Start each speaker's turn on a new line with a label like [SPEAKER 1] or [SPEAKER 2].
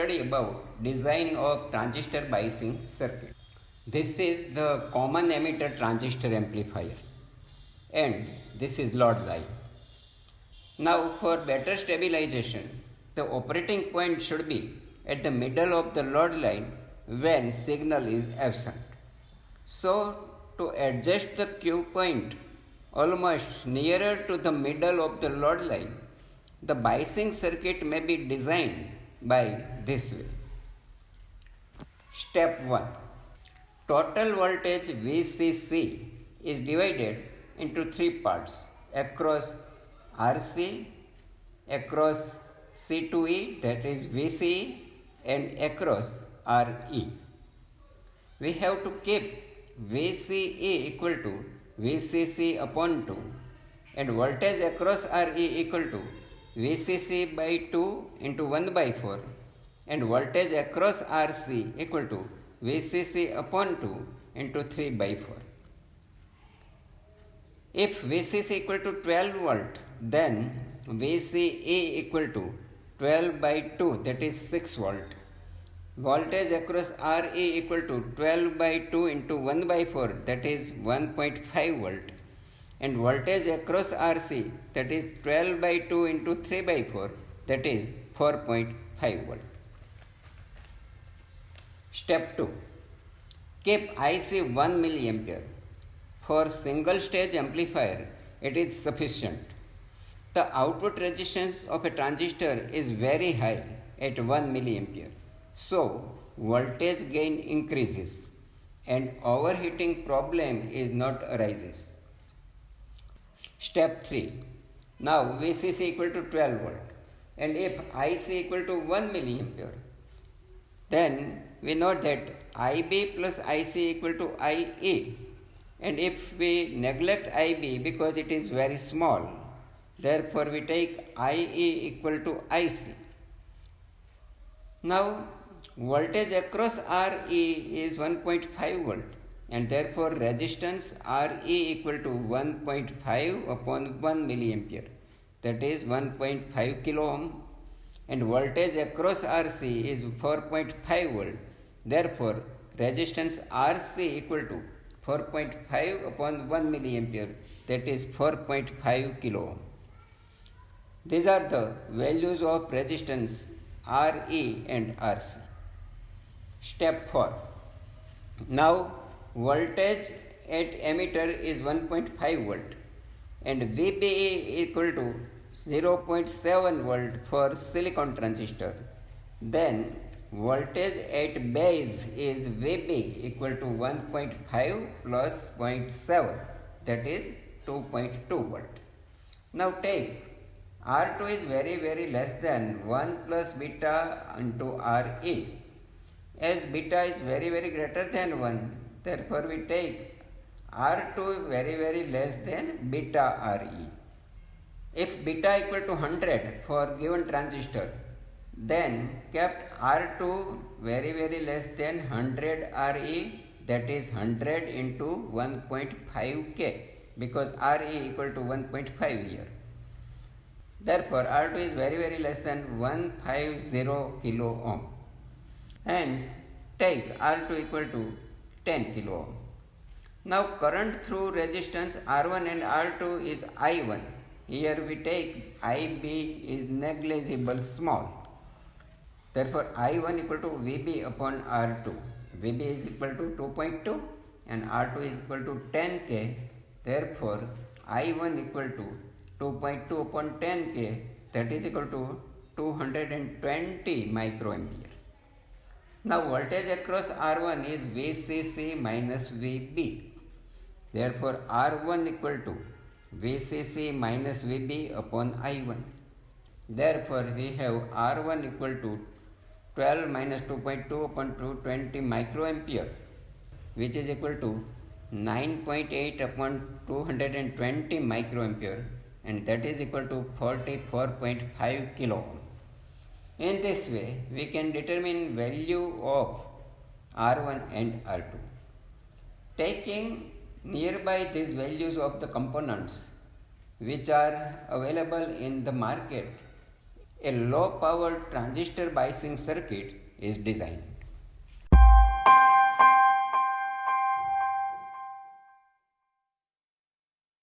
[SPEAKER 1] study about design of transistor biasing circuit. This is the common emitter transistor amplifier and this is load line. Now for better stabilization, the operating point should be at the middle of the load line when signal is absent. So to adjust the Q point almost nearer to the middle of the load line, the biasing circuit may be designed by this way. Step 1. Total voltage VCC is divided into three parts across RC, across C2E, that is VCE, and across RE. We have to keep VCE equal to VCC upon 2 and voltage across RE equal to VCC by 2 into 1 by 4 and voltage across RC equal to VCC upon 2 into 3 by 4. If VCC equal to 12 volt, then VCE equal to 12 by 2, that is 6 volt. Voltage across RE equal to 12 by 2 into 1 by 4, that is 1.5 volt. And voltage across RC, that is 12 by 2 into 3 by 4, that is 4.5 volt. Step 2. Keep IC 1 milliampere. For single stage amplifier, it is sufficient. The output resistance of a transistor is very high at 1 milliampere. So, voltage gain increases and overheating problem is not arises. Step 3. Now VCC equal to 12 volt and if IC equal to 1 milliampere, then we know that IB plus IC equal to IE, and if we neglect IB because it is very small, therefore we take IE equal to IC. Now voltage across RE is 1.5 volt and therefore resistance RE equal to 1.5 upon 1 milliampere, that is 1.5 kilo ohm, and voltage across RC is 4.5 volt. Therefore resistance RC equal to 4.5 upon 1 milliampere, that is 4.5 kilo ohm. These are the values of resistance RE and RC. Step 4. Now voltage at emitter is 1.5 volt and VBE equal to 0.7 volt for silicon transistor. Then voltage at base is VB equal to 1.5 plus 0.7, that is 2.2 volt. Now take R2 is very less than 1 plus beta into RE. As beta is very greater than 1, therefore we take R2 very less than beta RE. If beta equal to 100 for given transistor, then kept R2 very less than 100 RE, that is 100 into 1.5K, because RE equal to 1.5 here. Therefore R2 is very less than 150 kilo ohm. Hence take R2 equal to 10 kilo ohm. Now current through resistance R1 and R2 is I1. Here we take IB is negligible small. Therefore I1 equal to VB upon R2. VB is equal to 2.2 and R2 is equal to 10K. Therefore I1 equal to 2.2 upon 10K, that is equal to 220 microampere. Now voltage across R1 is VCC minus VB. Therefore R1 equal to VCC minus VB upon I1. Therefore we have R1 equal to 12 minus 2.2 upon 220 microampere, which is equal to 9.8 upon 220 microampere, and that is equal to 44.5 kilo ohm. In this way, we can determine value of R1 and R2. Taking nearby these values of the components which are available in the market, a low power transistor biasing circuit is designed.